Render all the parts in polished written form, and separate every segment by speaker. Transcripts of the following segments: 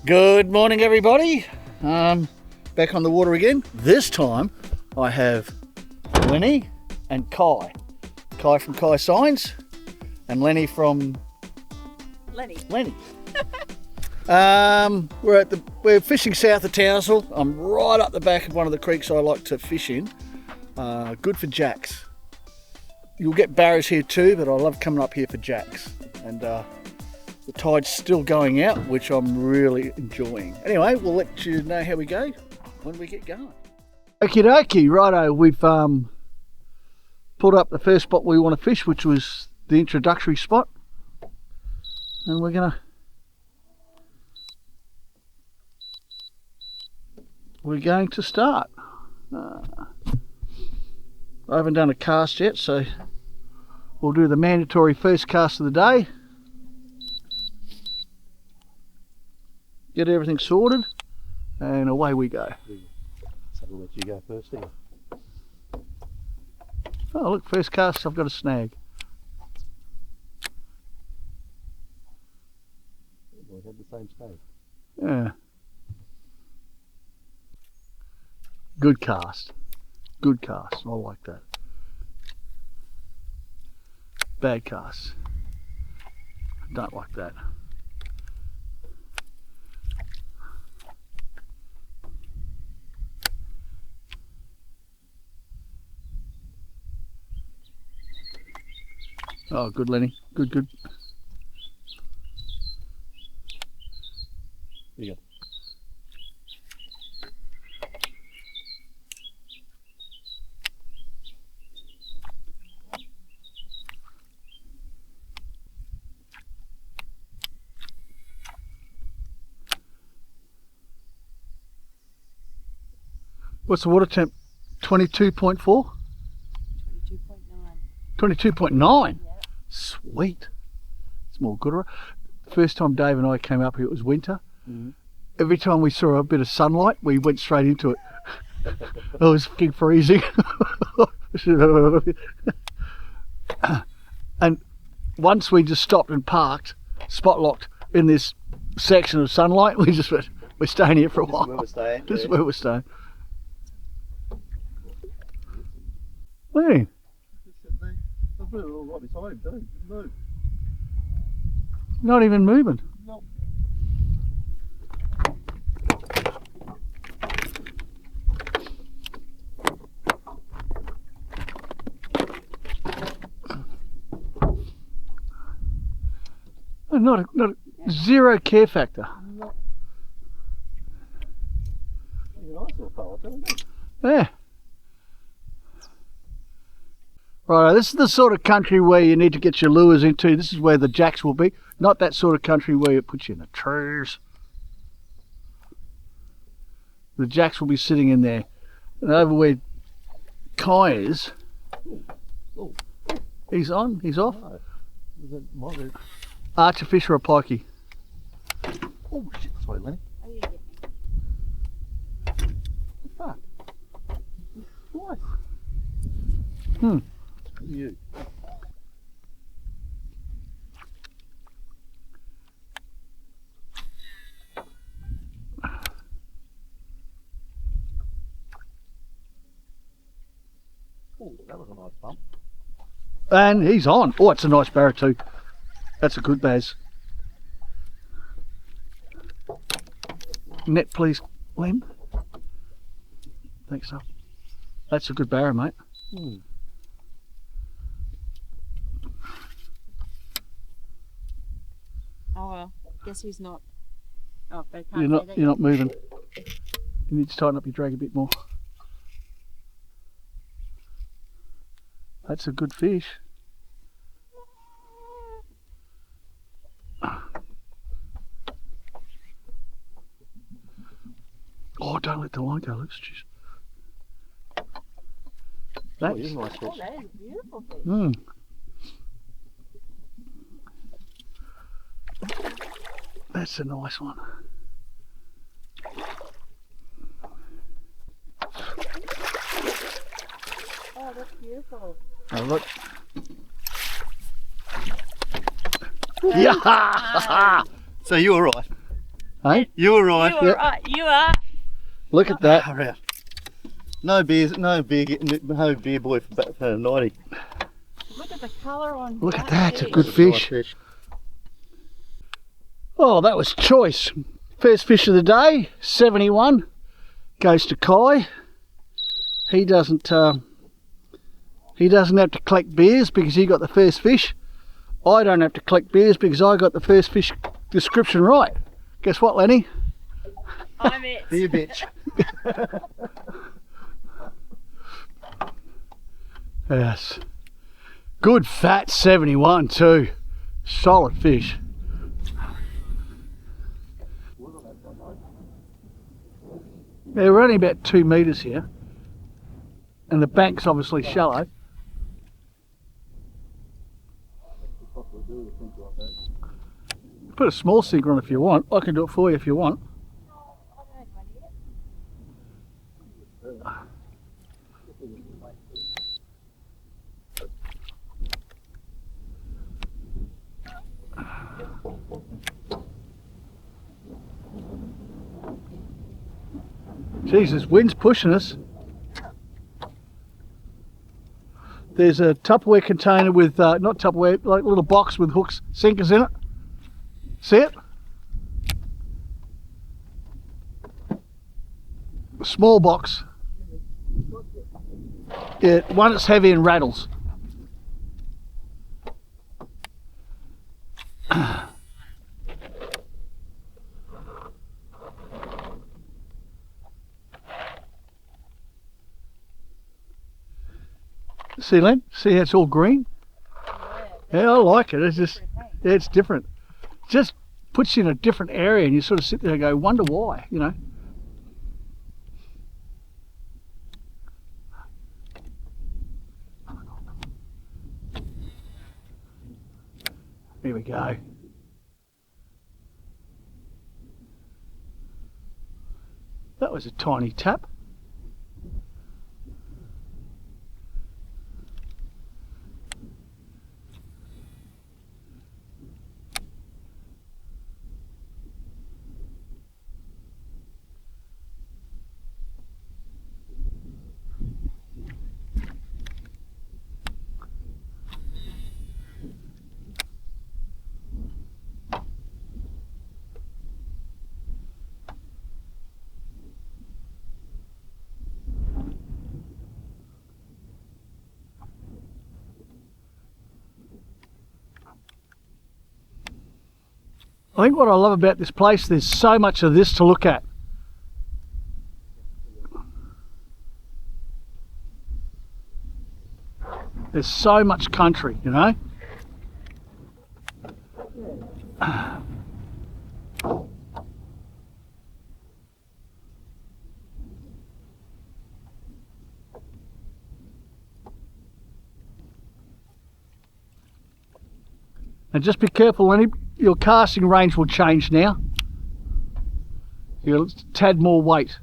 Speaker 1: Good morning, everybody. Back on the water again. This time I have Lenny and Kai. Kai from Kai Signs and Lenny from
Speaker 2: Lenny.
Speaker 1: We're fishing south of Townsville. I'm right up the back of one of the creeks I like to fish in. Good for jacks. You'll get barrows here too, but I love coming up here for jacks. And the tide's still going out, which I'm really enjoying. Anyway, we'll let you know how we go when we get going. Okie dokie, righto, we've pulled up the first spot we want to fish, which was the introductory spot. And we're going to start. I haven't done a cast yet, so we'll do the mandatory first cast of the day. Get everything sorted, and away we go.
Speaker 3: So we'll let you go first here.
Speaker 1: Oh look, first cast, I've got a snag.
Speaker 3: We had the same snag.
Speaker 1: Yeah. Good cast. Good cast. I like that. Bad cast. Don't like that. Oh, good, Lenny. Good, good.
Speaker 3: Here you go.
Speaker 1: What's the water temp? 22.4?
Speaker 2: 22.9.
Speaker 1: 22.9?
Speaker 2: Yeah.
Speaker 1: Sweet. It's more good. First time Dave and I came up here, it was winter.
Speaker 3: Mm-hmm.
Speaker 1: Every time we saw a bit of sunlight, we went straight into it. It was fucking freezing. And once we just stopped and parked, spot locked in this section of sunlight, we just went, we're staying here for a while.
Speaker 3: This is where we're staying.
Speaker 1: This is where we're staying. Hey,
Speaker 3: I've put it all right beside him too. Move.
Speaker 1: not even moving.
Speaker 3: No.
Speaker 1: Not a zero care factor.
Speaker 3: He's a nice little fella too, isn't he?
Speaker 1: Yeah. Right, this is the sort of country where you need to get your lures into. This is where the jacks will be. Not that sort of country where it puts you in the trees. The jacks will be sitting in there. And over where Kai is,
Speaker 3: Oh,
Speaker 1: he's on, he's off.
Speaker 3: no. Is it might be-
Speaker 1: Archer fish or a pikey?
Speaker 3: Oh shit, sorry Lenny.
Speaker 2: Oh, you get me.
Speaker 3: Fuck. What?
Speaker 1: Hmm.
Speaker 3: You. Oh, that was a nice bump.
Speaker 1: And he's on. Oh, it's a nice barra too. That's a good baz. Net please, Len. Thanks, so. That's a good barra, mate.
Speaker 3: Hmm.
Speaker 2: Oh well, guess who's not? Oh, they can't
Speaker 1: You're
Speaker 2: say
Speaker 1: not
Speaker 2: that
Speaker 1: you're
Speaker 2: yet.
Speaker 1: not moving. You need to tighten up your drag a bit more. That's a good fish. Oh, don't let the line go loose. Jeez.
Speaker 3: Oh, he's
Speaker 1: That's
Speaker 3: a nice
Speaker 2: Oh,
Speaker 3: fish.
Speaker 2: that is a beautiful fish.
Speaker 1: That's a nice one.
Speaker 2: Oh, that's beautiful.
Speaker 1: Oh, look. Yeah!
Speaker 3: So you were right.
Speaker 1: Hey,
Speaker 3: You were right.
Speaker 2: You are right. You are.
Speaker 1: look at that.
Speaker 3: Far out. No beers, no beer boy for 90.
Speaker 2: Look at the colour on
Speaker 1: Look at
Speaker 2: that
Speaker 1: that, it's a
Speaker 2: fish.
Speaker 1: good fish. Oh, that was choice. First fish of the day, 71, goes to Kai. He doesn't have to collect beers because he got the first fish. I don't have to collect beers because I got the first fish description right. Guess what, Lenny?
Speaker 2: I'm it.
Speaker 3: Beer bitch.
Speaker 1: Yes. Good fat 71 too. Solid fish. Yeah, we're only about 2 metres here. And the bank's obviously shallow. Put a small sinker on if you want. I can do it for you if you want. Jesus, wind's pushing us. There's a Tupperware container with, not Tupperware, like a little box with hooks, sinkers in it. See it? A small box. Yeah, one that's heavy and rattles. See, Len? See how it's all green? Yeah, I like it. It's just, yeah, it's different. It just puts you in a different area and you sort of sit there and go, wonder why, you know? Here we go. That was a tiny tap. I think what I love about this place, there's so much of this to look at. There's so much country, you know? And just be careful, Lenny, your casting range will change now. You'll tad more weight.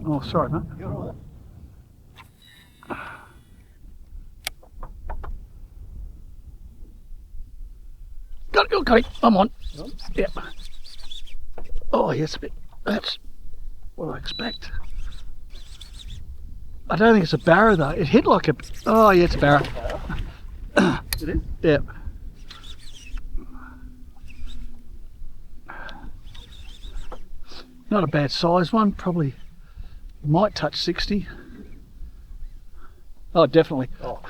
Speaker 1: Oh, sorry, mate.
Speaker 3: You're all right.
Speaker 1: Got it, okay, I'm on. Yep. Oh, yes, a bit. That's what I expect. I don't think it's a barra though. It hit like a. Oh, yeah, it's a barra.
Speaker 3: It is?
Speaker 1: Yep. Not a bad size one, probably might touch 60. Oh, definitely.
Speaker 3: Oh.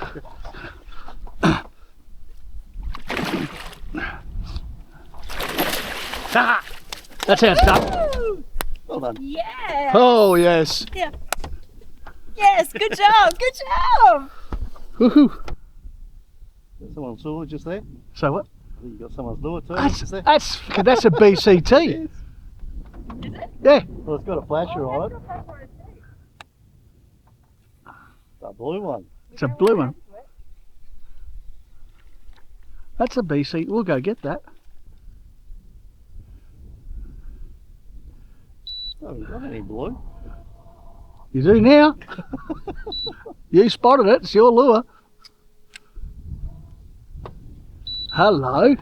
Speaker 1: Ha! That's how it's done.
Speaker 3: Well done.
Speaker 2: Yeah.
Speaker 1: Oh, yes.
Speaker 2: Yeah. Yes. Good job. Good job.
Speaker 1: Woohoo.
Speaker 3: Someone's lure just there.
Speaker 1: So what?
Speaker 3: I think you got someone's lure too.
Speaker 1: That's
Speaker 3: there.
Speaker 1: that's a BCT.
Speaker 3: Yes.
Speaker 2: Is it?
Speaker 1: Yeah.
Speaker 3: Well, it's got a flasher on it. The blue one.
Speaker 1: It's a blue one. That's a BC. We'll go get that.
Speaker 3: I haven't got any blue.
Speaker 1: You do now. You spotted it. It's your lure. Hello.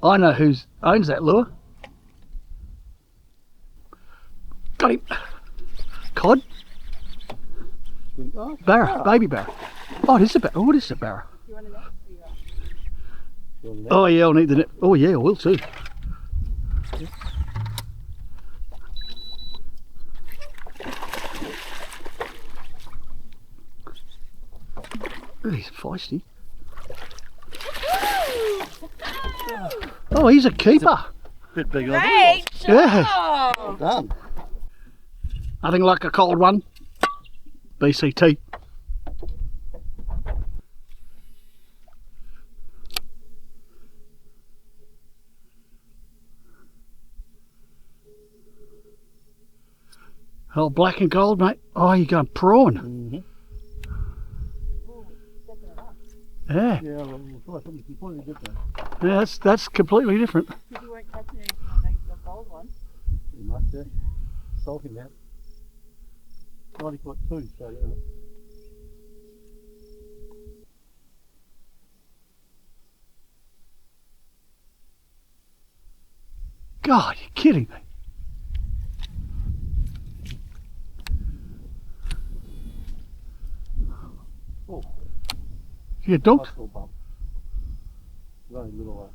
Speaker 1: I know who owns that lure. Got him. Cod.
Speaker 3: Oh,
Speaker 1: Barra. Baby barra. Oh, it is a barra. Oh, it is a barra.
Speaker 2: You want a net?
Speaker 1: Oh yeah, I'll need the net. Oh yeah, I will too. He's feisty. Oh, he's a keeper.
Speaker 3: bit bigger than
Speaker 2: Great job!
Speaker 1: Yeah.
Speaker 3: Well done.
Speaker 1: Nothing like a cold one. BCT. Oh, black and gold, mate. Oh, you're going prawn.
Speaker 3: Mm-hmm.
Speaker 1: Yeah.
Speaker 3: Yeah, well, we'll try something completely different.
Speaker 1: Yeah, that's completely different.
Speaker 2: Because you weren't catching anything on your gold one.
Speaker 3: Pretty much, yeah. Salting that. 90.2, so yeah.
Speaker 1: God, you're kidding me.
Speaker 3: Oh,
Speaker 1: You dunked.
Speaker 3: nice little bump. Very little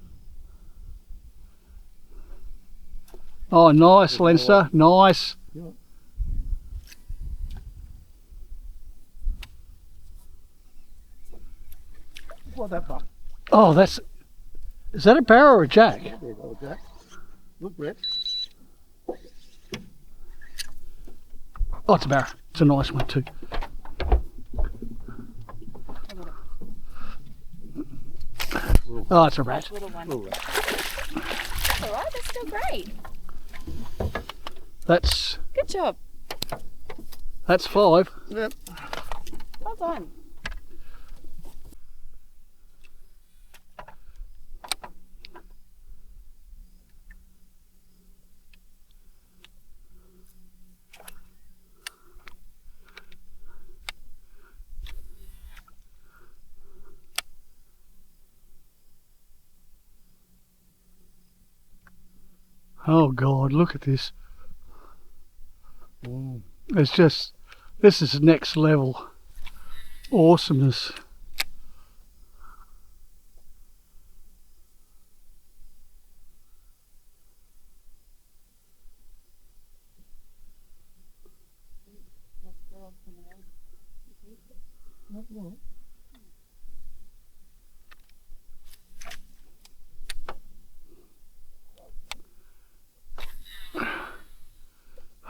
Speaker 1: Oh, nice, Leinster. Nice.
Speaker 3: Yeah. What that bump?
Speaker 1: Oh, that's... Is that a barra or a jack?
Speaker 3: There you go, Jack. Look, Brett.
Speaker 1: Oh, it's a barra. It's a nice one too. Oh, it's a rat.
Speaker 2: Little one.
Speaker 3: Little rat.
Speaker 2: That's alright, that's still great.
Speaker 1: That's
Speaker 2: Good job.
Speaker 1: 5.
Speaker 3: Yep.
Speaker 2: Well done.
Speaker 1: Oh God, look at this.
Speaker 3: Mm.
Speaker 1: It's just, this is next level awesomeness.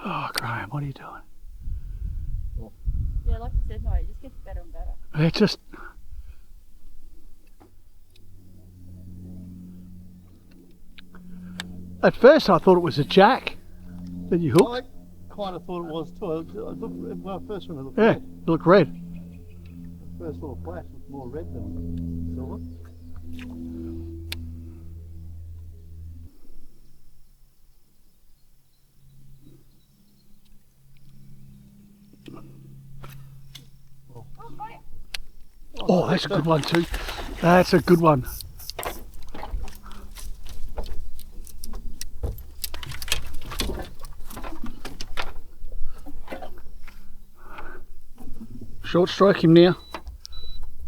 Speaker 1: Oh, Graham, what are you doing?
Speaker 2: Yeah, like you said, no, it just gets better and better.
Speaker 1: It just... At first I thought it was a jack that you hooked.
Speaker 3: I kind of thought it was too. When I first went to look
Speaker 1: Yeah,
Speaker 3: at
Speaker 1: it looked red.
Speaker 3: the first little flash was more red than silver.
Speaker 2: Oh, got it.
Speaker 1: Oh, that's a good one too. That's a good one. Short stroke him now.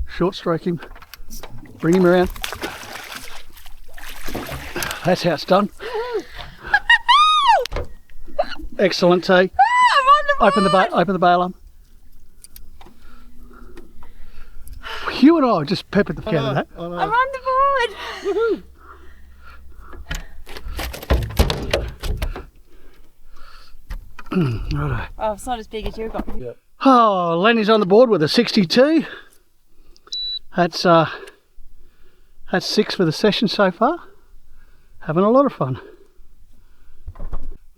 Speaker 1: Short stroke him. Bring him around. That's how it's done. Excellent, T.
Speaker 2: I'm on the
Speaker 1: Open the bail arm. You and I just peppered the cat out of that.
Speaker 3: I know.
Speaker 2: I'm on the board.
Speaker 1: Righto.
Speaker 2: Oh, it's not as big as you got.
Speaker 3: Yeah.
Speaker 1: Oh, Lenny's on the board with a 62. That's 6 for the session so far. Having a lot of fun.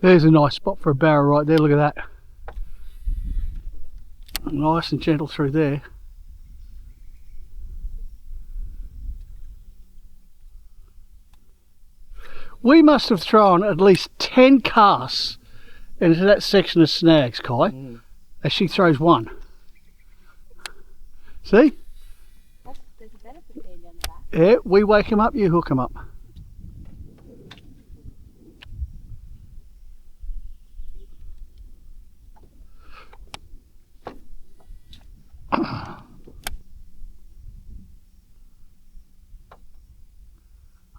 Speaker 1: There's a nice spot for a barra right there, look at that. Nice and gentle through there. We must have thrown at least 10 casts into that section of snags, Kai, as she throws one. See?
Speaker 2: There's a benefit being down the back.
Speaker 1: Yeah, we wake him up, you hook him up.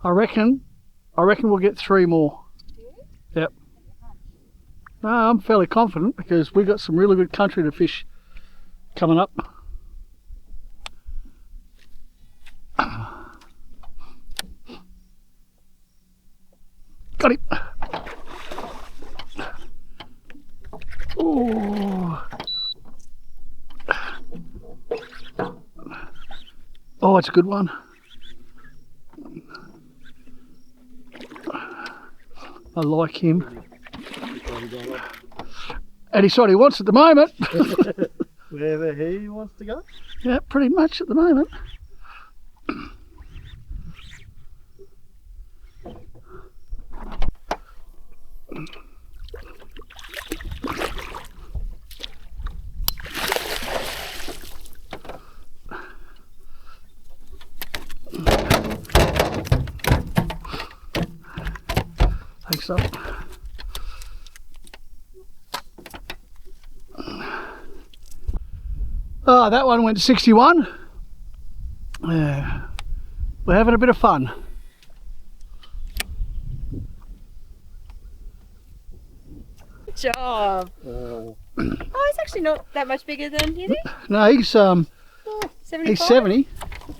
Speaker 1: I reckon we'll get 3 more. Yep. No, I'm fairly confident because we've got some really good country to fish coming up. Got him. Oh. Oh, it's a good one. I like him. And he's what he wants at the moment.
Speaker 3: Wherever he wants to go.
Speaker 1: Yeah, pretty much at the moment. Thanks up. Oh, that one went 61. Yeah, we're having a bit of fun.
Speaker 2: Good job.
Speaker 3: Oh.
Speaker 2: Oh, he's actually not that much bigger than you think?
Speaker 1: No, he's
Speaker 2: 75?
Speaker 1: he's 70.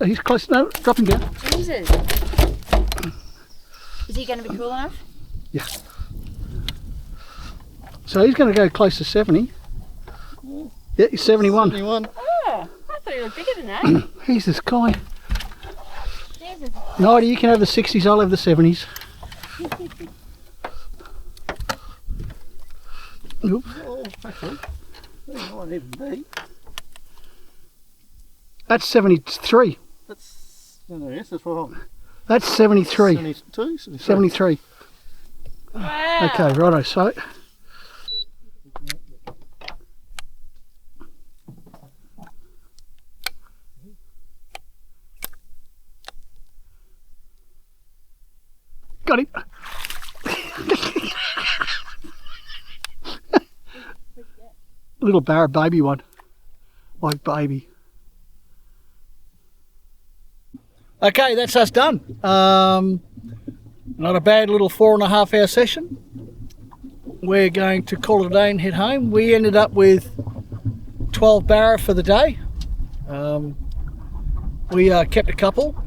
Speaker 1: He's close. No, dropping down.
Speaker 2: Jesus. Is he going to be cool enough?
Speaker 1: Yeah. So he's going to go close to 70. Yeah, he's 71.
Speaker 3: 71.
Speaker 2: Oh, I thought he was bigger than that.
Speaker 1: He's this guy.
Speaker 2: Jesus.
Speaker 1: 90, you can have the 60s, I'll have the 70s. Oop.
Speaker 3: Oh, okay. That might even be.
Speaker 1: That's 73.
Speaker 3: That's, no, yes, that's what I'm.
Speaker 1: That's 73.
Speaker 3: 72?
Speaker 1: 73.
Speaker 2: Wow.
Speaker 1: Okay, righto, so. Got him. Little Barra baby one. Like baby. Okay, that's us done. Not a bad little 4.5 hour session. We're going to call it a day and head home. We ended up with 12 Barra for the day. We kept a couple,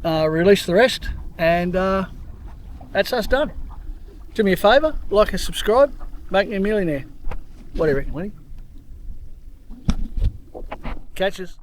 Speaker 1: released the rest, and that's us done. Do me a favour, like and subscribe, make me a millionaire. What do you reckon, Winnie? Catch us.